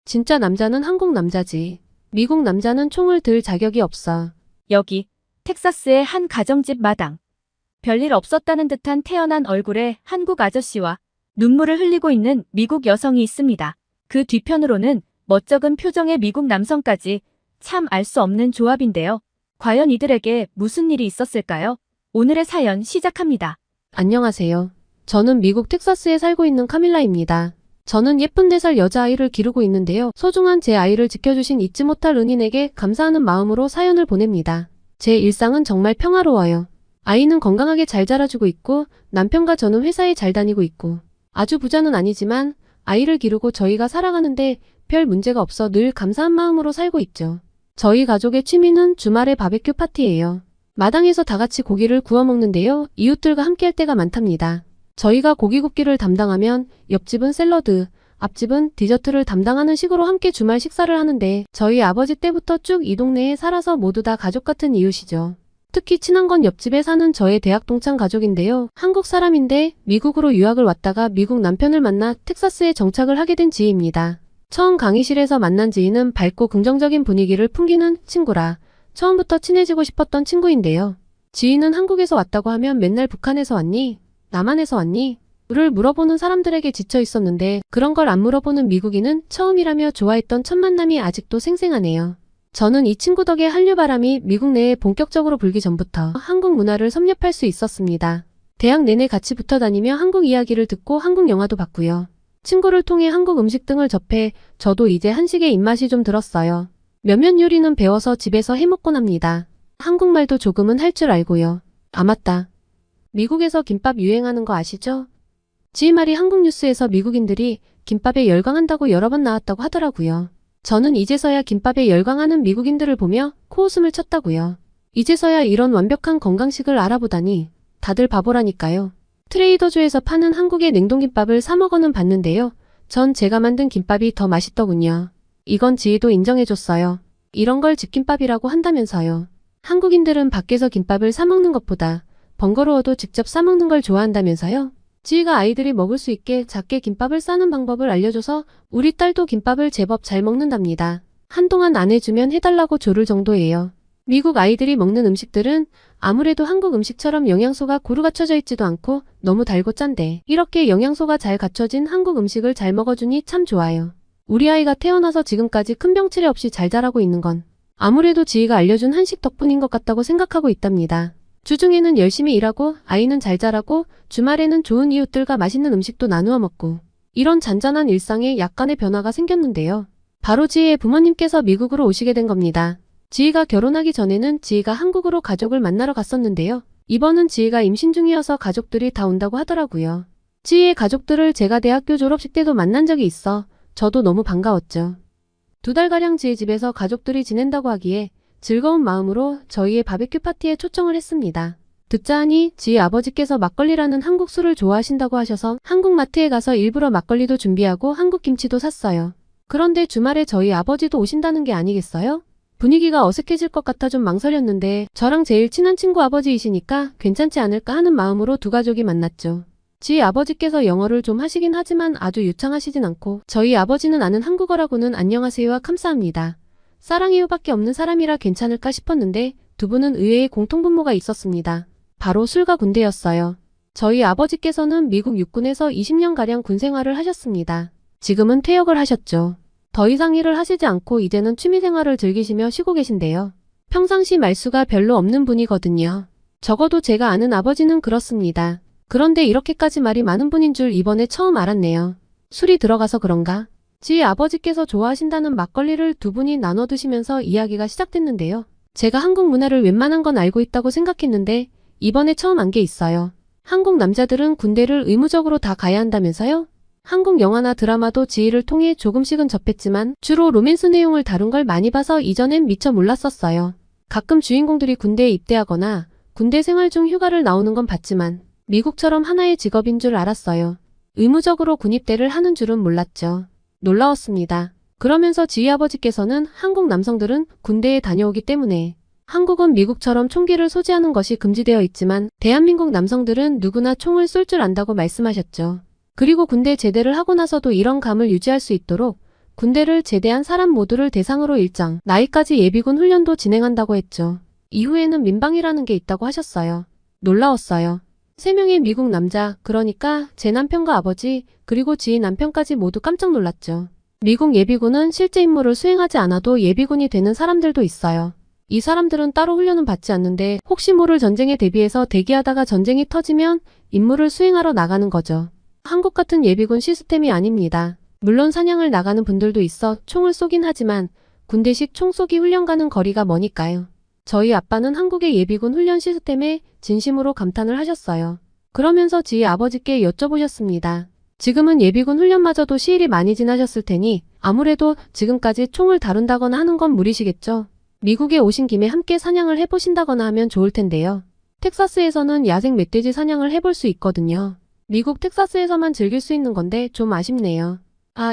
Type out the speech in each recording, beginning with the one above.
진짜 남자는 한국 남자지. 미국 남자는 총을 들 자격이 없어. 여기 텍사스의 한 가정집 마당. 별일 없었다는 듯한 태연한 얼굴에 한국 아저씨와 눈물을 흘리고 있는 미국 여성이 있습니다. 그 뒤편으로는 멋쩍은 표정의 미국 남성까지. 참 알 수 없는 조합인데요. 과연 이들에게 무슨 일이 있었을까요? 오늘의 사연 시작합니다. 안녕하세요. 저는 미국 텍사스에 살고 있는 카밀라입니다. 저는 예쁜 4살 여자아이를 기르고 있는데요. 소중한 제 아이를 지켜주신 잊지 못할 은인에게 감사하는 마음으로 사연을 보냅니다. 제 일상은 정말 평화로워요. 아이는 건강하게 잘 자라주고 있고 남편과 저는 회사에 잘 다니고 있고 아주 부자는 아니지만 아이를 기르고 저희가 살아가는데 별 문제가 없어 늘 감사한 마음으로 살고 있죠. 저희 가족의 취미는 주말에 바베큐 파티예요. 마당에서 다 같이 고기를 구워 먹는데요. 이웃들과 함께할 때가 많답니다. 저희가 고기 굽기를 담당하면 옆집은 샐러드, 앞집은 디저트를 담당하는 식으로 함께 주말 식사를 하는데 저희 아버지 때부터 쭉 이 동네에 살아서 모두 다 가족 같은 이웃이죠. 특히 친한 건 옆집에 사는 저의 대학 동창 가족인데요. 한국 사람인데 미국으로 유학을 왔다가 미국 남편을 만나 텍사스에 정착을 하게 된 지희입니다. 처음 강의실에서 만난 지희는 밝고 긍정적인 분위기를 풍기는 친구라 처음부터 친해지고 싶었던 친구인데요. 지희는 한국에서 왔다고 하면 맨날 북한에서 왔니? 남한에서 왔니? 를 물어보는 사람들에게 지쳐 있었는데 그런 걸 안 물어보는 미국인은 처음이라며 좋아했던 첫 만남이 아직도 생생하네요. 저는 이 친구 덕에 한류바람이 미국 내에 본격적으로 불기 전부터 한국 문화를 섭렵할 수 있었습니다. 대학 내내 같이 붙어 다니며 한국 이야기를 듣고 한국 영화도 봤고요. 친구를 통해 한국 음식 등을 접해 저도 이제 한식에 입맛이 좀 들었어요. 몇몇 요리는 배워서 집에서 해먹곤 합니다. 한국말도 조금은 할 줄 알고요. 아 맞다. 미국에서 김밥 유행하는 거 아시죠? 지희 말이 한국 뉴스에서 미국인들이 김밥에 열광한다고 여러 번 나왔다고 하더라고요. 저는 이제서야 김밥에 열광하는 미국인들을 보며 코웃음을 쳤다고요. 이제서야 이런 완벽한 건강식을 알아보다니 다들 바보라니까요. 트레이더조에서 파는 한국의 냉동김밥을 사 먹어는 봤는데요. 전 제가 만든 김밥이 더 맛있더군요. 이건 지희도 인정해줬어요. 이런 걸 집김밥이라고 한다면서요. 한국인들은 밖에서 김밥을 사 먹는 것보다 번거로워도 직접 싸 먹는 걸 좋아한다면서요? 지희가 아이들이 먹을 수 있게 작게 김밥을 싸는 방법을 알려줘서 우리 딸도 김밥을 제법 잘 먹는답니다. 한동안 안 해주면 해달라고 조를 정도예요. 미국 아이들이 먹는 음식들은 아무래도 한국 음식처럼 영양소가 고루 갖춰져 있지도 않고 너무 달고 짠데 이렇게 영양소가 잘 갖춰진 한국 음식을 잘 먹어주니 참 좋아요. 우리 아이가 태어나서 지금까지 큰 병치레 없이 잘 자라고 있는 건 아무래도 지희가 알려준 한식 덕분인 것 같다고 생각하고 있답니다. 주중에는 열심히 일하고 아이는 잘 자라고 주말에는 좋은 이웃들과 맛있는 음식도 나누어 먹고 이런 잔잔한 일상에 약간의 변화가 생겼는데요. 바로 지희의 부모님께서 미국으로 오시게 된 겁니다. 지희가 결혼하기 전에는 지희가 한국으로 가족을 만나러 갔었는데요. 이번은 지희가 임신 중이어서 가족들이 다 온다고 하더라고요. 지희의 가족들을 제가 대학교 졸업식 때도 만난 적이 있어 저도 너무 반가웠죠. 2달가량 지희 집에서 가족들이 지낸다고 하기에 즐거운 마음으로 저희의 바베큐 파티에 초청을 했습니다. 듣자 하니 지희 아버지께서 막걸리라는 한국 술을 좋아하신다고 하셔서 한국 마트에 가서 일부러 막걸리도 준비하고 한국 김치도 샀어요. 그런데 주말에 저희 아버지도 오신다는 게 아니겠어요? 분위기가 어색해질 것 같아 좀 망설였는데 저랑 제일 친한 친구 아버지이시니까 괜찮지 않을까 하는 마음으로 두 가족이 만났죠. 지희 아버지께서 영어를 좀 하시긴 하지만 아주 유창하시진 않고 저희 아버지는 아는 한국어라고는 안녕하세요와 감사합니다. 사랑해요밖에 없는 사람이라 괜찮을까 싶었는데 두 분은 의외의 공통분모가 있었습니다. 바로 술과 군대였어요. 저희 아버지께서는 미국 육군에서 20년가량 군 생활을 하셨습니다. 지금은 퇴역을 하셨죠. 더 이상 일을 하시지 않고 이제는 취미생활을 즐기시며 쉬고 계신데요. 평상시 말수가 별로 없는 분이거든요. 적어도 제가 아는 아버지는 그렇습니다. 그런데 이렇게까지 말이 많은 분인 줄 이번에 처음 알았네요. 술이 들어가서 그런가? 지희 아버지께서 좋아하신다는 막걸리를 두 분이 나눠 드시면서 이야기가 시작됐는데요. 제가 한국 문화를 웬만한 건 알고 있다고 생각했는데 이번에 처음 안 게 있어요. 한국 남자들은 군대를 의무적으로 다 가야 한다면서요? 한국 영화나 드라마도 지희를 통해 조금씩은 접했지만 주로 로맨스 내용을 다룬 걸 많이 봐서 이전엔 미처 몰랐었어요. 가끔 주인공들이 군대에 입대하거나 군대 생활 중 휴가를 나오는 건 봤지만 미국처럼 하나의 직업인 줄 알았어요. 의무적으로 군입대를 하는 줄은 몰랐죠. 놀라웠습니다. 그러면서 지희 아버지께서는 한국 남성들은 군대에 다녀오기 때문에 한국은 미국처럼 총기를 소지하는 것이 금지되어 있지만 대한민국 남성들은 누구나 총을 쏠 줄 안다고 말씀하셨죠. 그리고 군대 제대를 하고 나서도 이런 감을 유지할 수 있도록 군대를 제대한 사람 모두를 대상으로 일정, 나이까지 예비군 훈련도 진행한다고 했죠. 이후에는 민방이라는 게 있다고 하셨어요. 놀라웠어요. 3명의 미국 남자, 그러니까 제 남편과 아버지, 그리고 지인 남편까지 모두 깜짝 놀랐죠. 미국 예비군은 실제 임무를 수행하지 않아도 예비군이 되는 사람들도 있어요. 이 사람들은 따로 훈련은 받지 않는데 혹시 모를 전쟁에 대비해서 대기하다가 전쟁이 터지면 임무를 수행하러 나가는 거죠. 한국 같은 예비군 시스템이 아닙니다. 물론 사냥을 나가는 분들도 있어 총을 쏘긴 하지만 군대식 총쏘기 훈련과는 거리가 머니까요. 저희 아빠는 한국의 예비군 훈련 시스템에 진심으로 감탄을 하셨어요. 그러면서 지희 아버지께 여쭤보셨습니다. 지금은 예비군 훈련마저도 시일이 많이 지나셨을 테니 아무래도 지금까지 총을 다룬다거나 하는 건 무리시겠죠. 미국에 오신 김에 함께 사냥을 해보신다거나 하면 좋을 텐데요. 텍사스에서는 야생 멧돼지 사냥을 해볼 수 있거든요. 미국 텍사스에서만 즐길 수 있는 건데 좀 아쉽네요.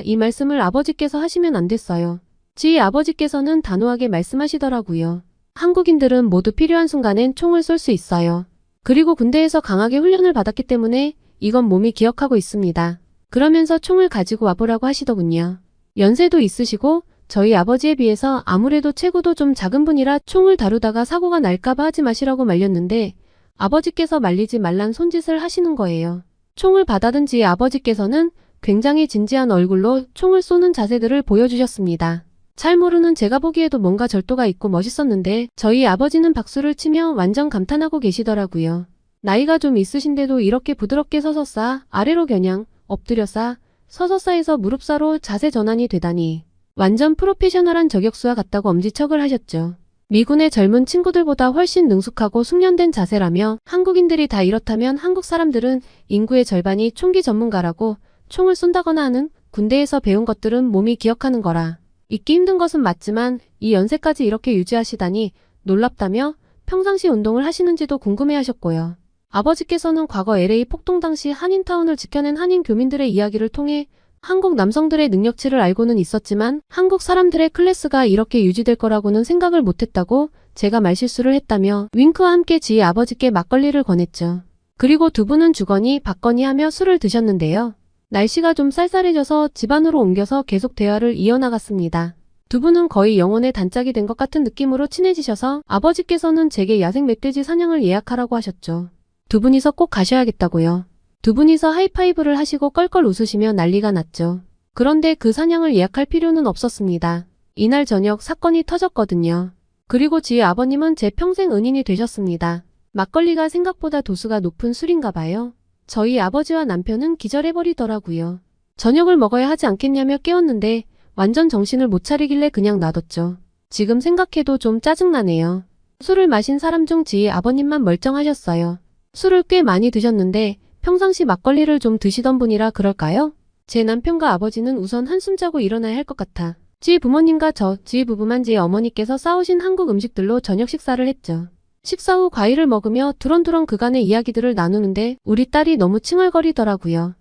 이 말씀을 아버지께서 하시면 안 됐어요. 지희 아버지께서는 단호하게 말씀하시더라고요. 한국인들은 모두 필요한 순간엔 총을 쏠 수 있어요. 그리고 군대에서 강하게 훈련을 받았기 때문에 이건 몸이 기억하고 있습니다. 그러면서 총을 가지고 와보라고 하시더군요. 연세도 있으시고 저희 아버지에 비해서 아무래도 체구도 좀 작은 분이라 총을 다루다가 사고가 날까봐 하지 마시라고 말렸는데 아버지께서 말리지 말란 손짓을 하시는 거예요. 총을 받아든 지희 아버지께서는 굉장히 진지한 얼굴로 총을 쏘는 자세들을 보여주셨습니다. 잘 모르는 제가 보기에도 뭔가 절도가 있고 멋있었는데 저희 아버지는 박수를 치며 완전 감탄하고 계시더라고요. 나이가 좀 있으신데도 이렇게 부드럽게 서서 싸, 아래로 겨냥, 엎드려 싸, 서서 싸에서 무릎 싸로 자세 전환이 되다니. 완전 프로페셔널한 저격수와 같다고 엄지척을 하셨죠. 미군의 젊은 친구들보다 훨씬 능숙하고 숙련된 자세라며 한국인들이 다 이렇다면 한국 사람들은 인구의 절반이 총기 전문가라고 총을 쏜다거나 하는 군대에서 배운 것들은 몸이 기억하는 거라. 잊기 힘든 것은 맞지만 이 연세까지 이렇게 유지하시다니 놀랍다며 평상시 운동을 하시는지도 궁금해하셨고요. 아버지께서는 과거 LA 폭동 당시 한인타운을 지켜낸 한인 교민들의 이야기를 통해 한국 남성들의 능력치를 알고는 있었지만 한국 사람들의 클래스가 이렇게 유지될 거라고는 생각을 못했다고 제가 말실수를 했다며 윙크와 함께 지희 아버지께 막걸리를 권했죠. 그리고 두 분은 주거니 받거니 하며 술을 드셨는데요. 날씨가 좀 쌀쌀해져서 집 안으로 옮겨서 계속 대화를 이어나갔습니다. 두 분은 거의 영혼의 단짝이 된 것 같은 느낌으로 친해지셔서 아버지께서는 제게 야생 멧돼지 사냥을 예약하라고 하셨죠. 두 분이서 꼭 가셔야겠다고요. 두 분이서 하이파이브를 하시고 껄껄 웃으시며 난리가 났죠. 그런데 그 사냥을 예약할 필요는 없었습니다. 이날 저녁 사건이 터졌거든요. 그리고 지희 아버님은 제 평생 은인이 되셨습니다. 막걸리가 생각보다 도수가 높은 술인가 봐요. 저희 아버지와 남편은 기절해버리더라고요. 저녁을 먹어야 하지 않겠냐며 깨웠는데 완전 정신을 못 차리길래 그냥 놔뒀죠. 지금 생각해도 좀 짜증나네요. 술을 마신 사람 중 지희 아버님만 멀쩡하셨어요. 술을 꽤 많이 드셨는데 평상시 막걸리를 좀 드시던 분이라 그럴까요? 제 남편과 아버지는 우선 한숨 자고 일어나야 할 것 같아. 지희 부모님과 지희 부부만 지희 어머니께서 싸우신 한국 음식들로 저녁 식사를 했죠. 식사 후 과일을 먹으며 두런두런 그간의 이야기들을 나누는데 우리 딸이 너무 칭얼거리더라고요.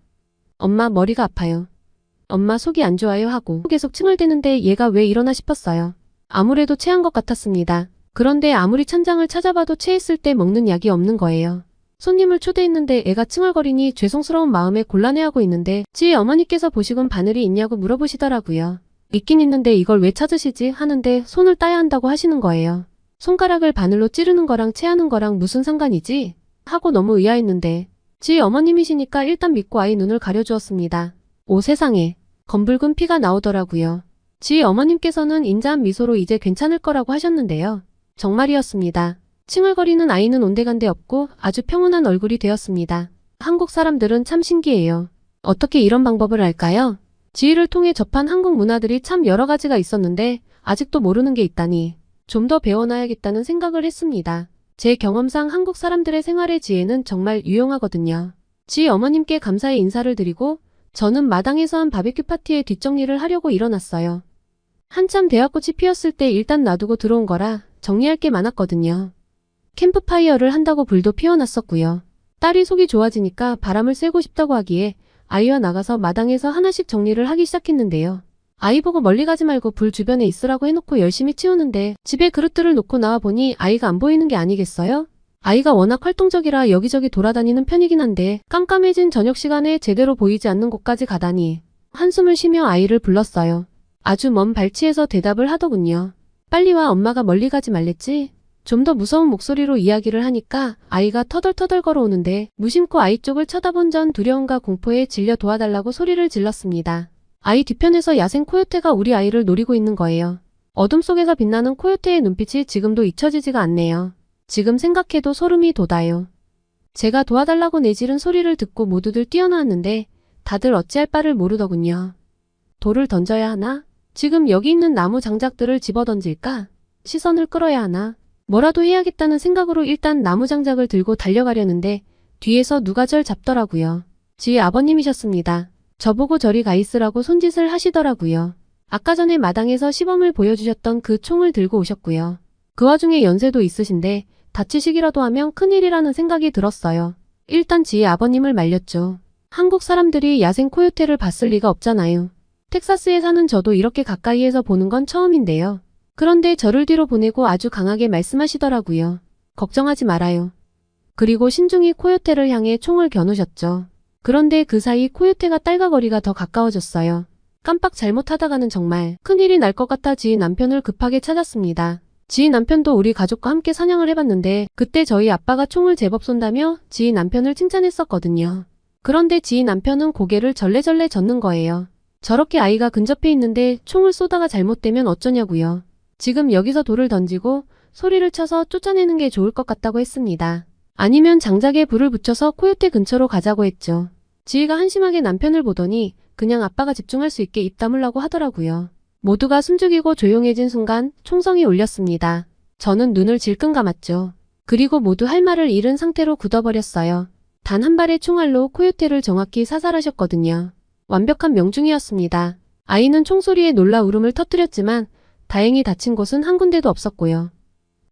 엄마 머리가 아파요. 엄마 속이 안 좋아요 하고 계속 칭얼대는데 얘가 왜 이러나 싶었어요. 아무래도 체한 것 같았습니다. 그런데 아무리 찬장을 찾아봐도 체했을 때 먹는 약이 없는 거예요. 손님을 초대했는데 애가 칭얼거리니 죄송스러운 마음에 곤란해하고 있는데 지희 어머니께서 보시곤 바늘이 있냐고 물어보시더라고요. 있긴 있는데 이걸 왜 찾으시지 하는데 손을 따야 한다고 하시는 거예요. 손가락을 바늘로 찌르는 거랑 체하는 거랑 무슨 상관이지? 하고 너무 의아했는데 지희 어머님이시니까 일단 믿고 아이 눈을 가려주었습니다. 오 세상에 검붉은 피가 나오더라고요. 지희 어머님께서는 인자한 미소로 이제 괜찮을 거라고 하셨는데요. 정말이었습니다. 칭얼거리는 아이는 온데간데 없고 아주 평온한 얼굴이 되었습니다. 한국 사람들은 참 신기해요. 어떻게 이런 방법을 알까요? 지희를 통해 접한 한국 문화들이 참 여러 가지가 있었는데 아직도 모르는 게 있다니 좀 더 배워놔야겠다는 생각을 했습니다. 제 경험상 한국 사람들의 생활의 지혜는 정말 유용하거든요. 지희 어머님께 감사의 인사를 드리고 저는 마당에서 한 바베큐 파티의 뒷정리를 하려고 일어났어요. 한참 대화꽃이 피었을 때 일단 놔두고 들어온 거라 정리할 게 많았거든요. 캠프파이어를 한다고 불도 피워놨었고요. 딸이 속이 좋아지니까 바람을 쐬고 싶다고 하기에 아이와 나가서 마당에서 하나씩 정리를 하기 시작했는데요. 아이 보고 멀리 가지 말고 불 주변에 있으라고 해놓고 열심히 치우는데 집에 그릇들을 놓고 나와보니 아이가 안 보이는 게 아니겠어요? 아이가 워낙 활동적이라 여기저기 돌아다니는 편이긴 한데 깜깜해진 저녁 시간에 제대로 보이지 않는 곳까지 가다니 한숨을 쉬며 아이를 불렀어요. 아주 먼 발치에서 대답을 하더군요. 빨리 와, 엄마가 멀리 가지 말랬지? 좀 더 무서운 목소리로 이야기를 하니까 아이가 터덜터덜 걸어오는데 무심코 아이 쪽을 쳐다본 전 두려움과 공포에 질려 도와달라고 소리를 질렀습니다. 아이 뒤편에서 야생 코요테가 우리 아이를 노리고 있는 거예요. 어둠 속에서 빛나는 코요테의 눈빛이 지금도 잊혀지지가 않네요. 지금 생각해도 소름이 돋아요. 제가 도와달라고 내지른 소리를 듣고 모두들 뛰어나왔는데 다들 어찌할 바를 모르더군요. 돌을 던져야 하나? 지금 여기 있는 나무 장작들을 집어던질까? 시선을 끌어야 하나? 뭐라도 해야겠다는 생각으로 일단 나무 장작을 들고 달려가려는데 뒤에서 누가 절 잡더라고요. 지희 아버님이셨습니다. 저보고 저리 가 있으라고 손짓을 하시더라고요. 아까 전에 마당에서 시범을 보여주셨던 그 총을 들고 오셨고요. 그 와중에 연세도 있으신데 다치시기라도 하면 큰일이라는 생각이 들었어요. 일단 지희 아버님을 말렸죠. 한국 사람들이 야생 코요테를 봤을 리가 없잖아요. 텍사스에 사는 저도 이렇게 가까이에서 보는 건 처음인데요. 그런데 저를 뒤로 보내고 아주 강하게 말씀하시더라고요. 걱정하지 말아요. 그리고 신중히 코요테를 향해 총을 겨누셨죠. 그런데 그 사이 코요테가 딸가거리가 더 가까워졌어요. 깜빡 잘못하다가는 정말 큰일이 날 것 같아 지희 남편을 급하게 찾았습니다. 지희 남편도 우리 가족과 함께 사냥을 해봤는데 그때 저희 아빠가 총을 제법 쏜다며 지희 남편을 칭찬했었거든요. 그런데 지희 남편은 고개를 절레절레 젓는 거예요. 저렇게 아이가 근접해 있는데 총을 쏘다가 잘못되면 어쩌냐고요. 지금 여기서 돌을 던지고 소리를 쳐서 쫓아내는 게 좋을 것 같다고 했습니다. 아니면 장작에 불을 붙여서 코요테 근처로 가자고 했죠. 지희가 한심하게 남편을 보더니 그냥 아빠가 집중할 수 있게 입 다물라고 하더라고요. 모두가 숨죽이고 조용해진 순간 총성이 울렸습니다. 저는 눈을 질끈 감았죠. 그리고 모두 할 말을 잃은 상태로 굳어버렸어요. 단 한 발의 총알로 코요테를 정확히 사살하셨거든요. 완벽한 명중이었습니다. 아이는 총소리에 놀라 울음을 터뜨렸지만 다행히 다친 곳은 한 군데도 없었고요.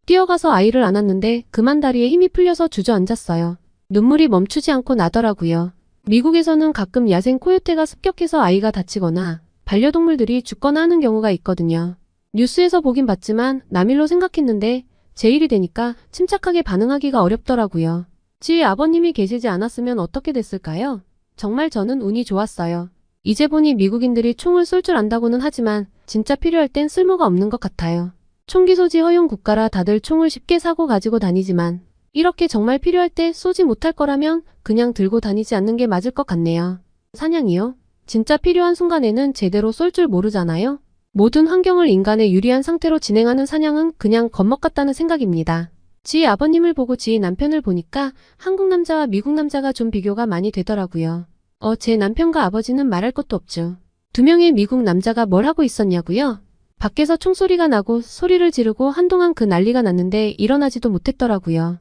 뛰어가서 아이를 안았는데 그만 다리에 힘이 풀려서 주저앉았어요. 눈물이 멈추지 않고 나더라고요. 미국에서는 가끔 야생 코요테가 습격해서 아이가 다치거나 반려동물들이 죽거나 하는 경우가 있거든요. 뉴스에서 보긴 봤지만 남일로 생각했는데 제 일이 되니까 침착하게 반응하기가 어렵더라고요. 지희 아버님이 계시지 않았으면 어떻게 됐을까요? 정말 저는 운이 좋았어요. 이제 보니 미국인들이 총을 쏠 줄 안다고는 하지만 진짜 필요할 땐 쓸모가 없는 것 같아요. 총기 소지 허용 국가라 다들 총을 쉽게 사고 가지고 다니지만 이렇게 정말 필요할 때 쏘지 못할 거라면 그냥 들고 다니지 않는 게 맞을 것 같네요. 사냥이요? 진짜 필요한 순간에는 제대로 쏠 줄 모르잖아요? 모든 환경을 인간에 유리한 상태로 진행하는 사냥은 그냥 겁먹 같다는 생각입니다. 지희 아버님을 보고 지희 남편을 보니까 한국 남자와 미국 남자가 좀 비교가 많이 되더라고요. 제 남편과 아버지는 말할 것도 없죠. 두 명의 미국 남자가 뭘 하고 있었냐고요? 밖에서 총소리가 나고 소리를 지르고 한동안 그 난리가 났는데 일어나지도 못했더라고요.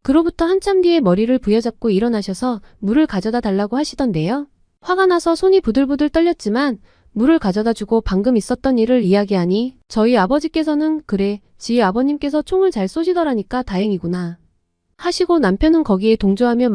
그로부터 한참 뒤에 머리를 부여잡고 일어나셔서 물을 가져다 달라고 하시던데요. 화가 나서 손이 부들부들 떨렸지만 물을 가져다 주고 방금 있었던 일을 이야기하니 저희 아버지께서는 그래, 지희 아버님께서 총을 잘 쏘시더라니까 다행이구나 하시고 남편은 거기에 동조하며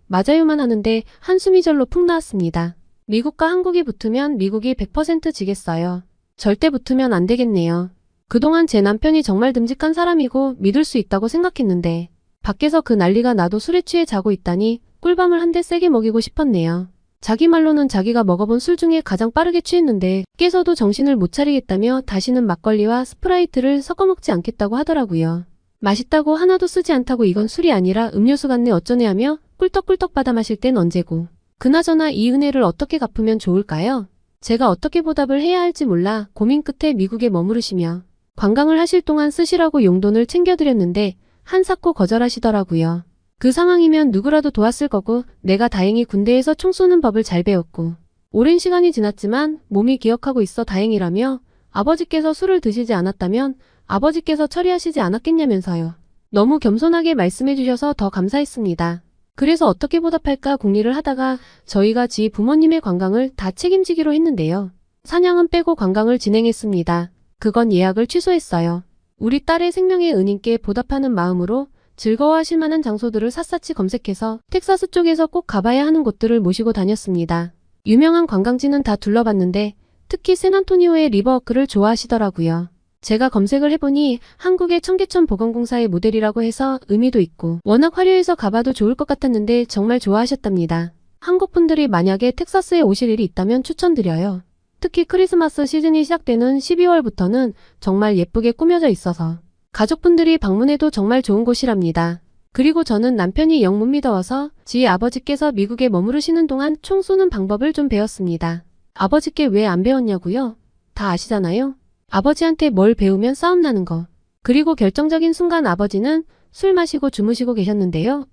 맞아요만 하는데 한숨이 절로 푹 나왔습니다. 미국과 한국이 붙으면 미국이 100% 지겠어요. 절대 붙으면 안 되겠네요. 그동안 제 남편이 정말 듬직한 사람이고 믿을 수 있다고 생각했는데 밖에서 그 난리가 나도 술에 취해 자고 있다니 꿀밤을 한 대 세게 먹이고 싶었네요. 자기 말로는 자기가 먹어본 술 중에 가장 빠르게 취했는데 깨서도 정신을 못 차리겠다며 다시는 막걸리와 스프라이트를 섞어 먹지 않겠다고 하더라고요. 맛있다고 하나도 쓰지 않다고 이건 술이 아니라 음료수 같네 어쩌네 하며 꿀떡꿀떡 받아 마실 땐 언제고. 그나저나 이 은혜를 어떻게 갚으면 좋을까요? 제가 어떻게 보답을 해야 할지 몰라 고민 끝에 미국에 머무르시며 관광을 하실 동안 쓰시라고 용돈을 챙겨드렸는데 한사코 거절하시더라고요. 그 상황이면 누구라도 도왔을 거고 내가 다행히 군대에서 총 쏘는 법을 잘 배웠고 오랜 시간이 지났지만 몸이 기억하고 있어 다행이라며 아버지께서 술을 드시지 않았다면 아버지께서 처리하시지 않았겠냐면서요. 너무 겸손하게 말씀해 주셔서 더 감사했습니다. 그래서 어떻게 보답할까 궁리를 하다가 저희가 지희 부모님의 관광을 다 책임지기로 했는데요. 사냥은 빼고 관광을 진행했습니다. 그건 예약을 취소했어요. 우리 딸의 생명의 은인께 보답하는 마음으로 즐거워하실 만한 장소들을 샅샅이 검색해서 텍사스 쪽에서 꼭 가봐야 하는 곳들을 모시고 다녔습니다. 유명한 관광지는 다 둘러봤는데 특히 샌안토니오의 리버워크를 좋아하시더라고요. 제가 검색을 해보니 한국의 청계천 보건공사의 모델이라고 해서 의미도 있고 워낙 화려해서 가봐도 좋을 것 같았는데 정말 좋아하셨답니다. 한국 분들이 만약에 텍사스에 오실 일이 있다면 추천드려요. 특히 크리스마스 시즌이 시작되는 12월부터는 정말 예쁘게 꾸며져 있어서 가족분들이 방문해도 정말 좋은 곳이랍니다. 그리고 저는 남편이 영 못 믿어와서 지희 아버지께서 미국에 머무르시는 동안 총 쏘는 방법을 좀 배웠습니다. 아버지께 왜 안 배웠냐고요? 다 아시잖아요. 아버지한테 뭘 배우면 싸움 나는 거. 그리고 결정적인 순간 아버지는 술 마시고 주무시고 계셨는데요.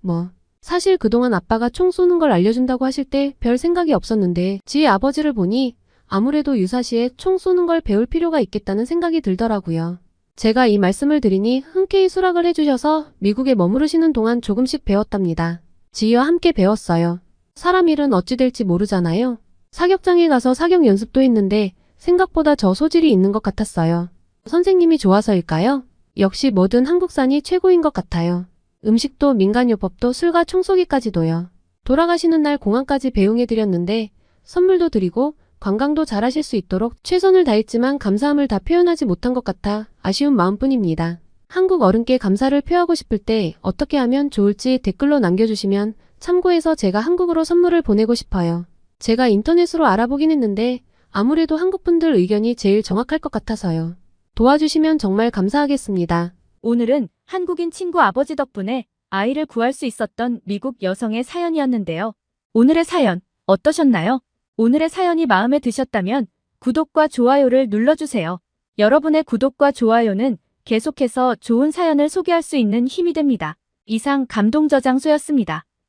사실 그동안 아빠가 총 쏘는 걸 알려준다고 하실 때 별 생각이 없었는데 지희 아버지를 보니 아무래도 유사시에 총 쏘는 걸 배울 필요가 있겠다는 생각이 들더라고요. 제가 이 말씀을 드리니 흔쾌히 수락을 해주셔서 미국에 머무르시는 동안 조금씩 배웠답니다. 지희와 함께 배웠어요. 사람 일은 어찌 될지 모르잖아요. 사격장에 가서 사격 연습도 했는데 생각보다 저 소질이 있는 것 같았어요. 선생님이 좋아서일까요? 역시 뭐든 한국산이 최고인 것 같아요. 음식도 민간요법도 술과 총쏘기까지도요. 돌아가시는 날 공항까지 배웅해드렸는데 선물도 드리고 관광도 잘하실 수 있도록 최선을 다했지만 감사함을 다 표현하지 못한 것 같아 아쉬운 마음뿐입니다. 한국 어른께 감사를 표하고 싶을 때 어떻게 하면 좋을지 댓글로 남겨주시면 참고해서 제가 한국으로 선물을 보내고 싶어요. 제가 인터넷으로 알아보긴 했는데 아무래도 한국분들 의견이 제일 정확할 것 같아서요. 도와주시면 정말 감사하겠습니다. 오늘은 한국인 친구 아버지 덕분에 아이를 구할 수 있었던 미국 여성의 사연이었는데요. 오늘의 사연 어떠셨나요? 오늘의 사연이 마음에 드셨다면 구독과 좋아요를 눌러주세요. 여러분의 구독과 좋아요는 계속해서 좋은 사연을 소개할 수 있는 힘이 됩니다. 이상 감동저장소였습니다.